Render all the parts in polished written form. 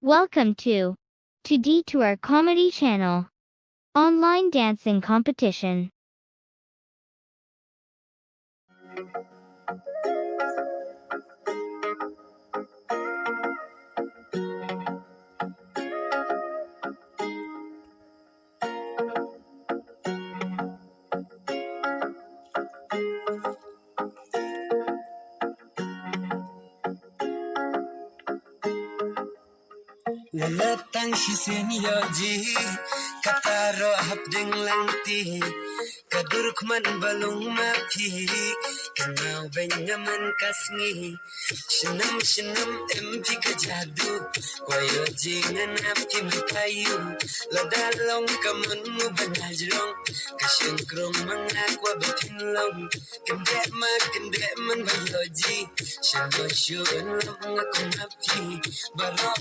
Welcome to Detour Comedy Channel. Online dancing competition. Lalatang sisenyoji kataro hapdeng langti kaduruk man balong mapi kenau benyaman kasngi shinam empi kajadu koyo jingan api makayu ladalong kaman mu banajrong kasengkrong mangakwa betinlong kende man bayoji shango shuan long aku mapi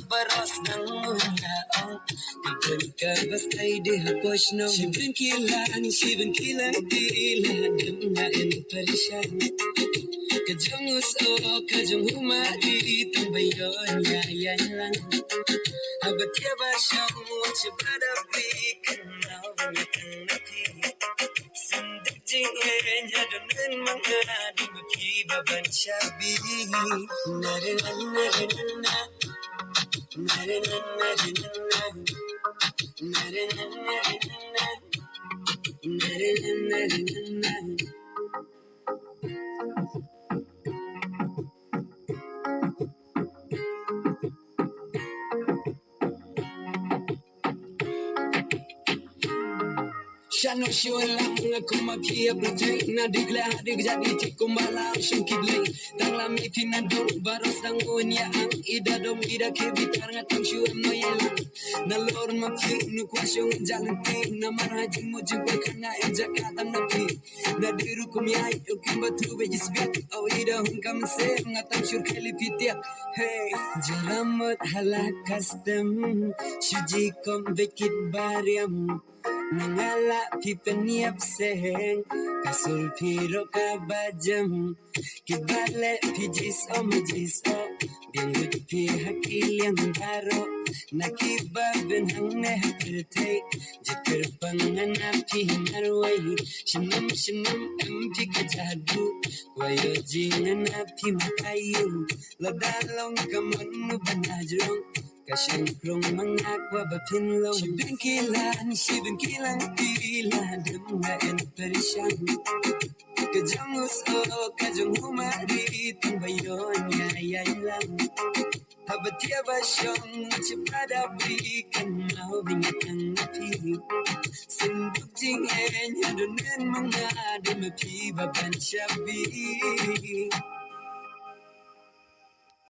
baros nang munaong kapag kabas kay di hapos no Sibin kilang tila Damnaan parisyan Kajungus o kajung humari Tambayon yayan lang Habat yaba siyang Chibadabi Kanaw Ngatang nati Sandak jingin Yadunan mga Dumakibaban syabi Narinana Shano lang ako maghiabutay na digla jadi tikumbala siyang kiblay tang lami pinadong baros ng unya ang idadom kibitar nga tang siyam no yelang nalor mapi nukwasyon jalante na marajing mo jibay ka nga jakatang napi nadiru kumiyay ukimbatu bejisbiak o idahong kamse nga tang syur kalipitiak hey jaramot halakastem syujikom bekit bariam Nangala pipaniap seheng Kasul piro kabajam Kibale pijis o majis o Biangut pi hakil yang baro Nakibabin hang nehapirte Jikir panganap pi marway Shinam empi kajadu Wayo jingan api makayu Ladalong kamanu banajrong Kasengkrong mangakwa bapinlong Sibin kilang tila Damnaan parisyan Kajangus o kajung humari Tambayon yayan lang Habat yaba siyang Chibadabi Kanaw bingatang napi Sinduk jingin Yadunan mga Dumapi baban syabi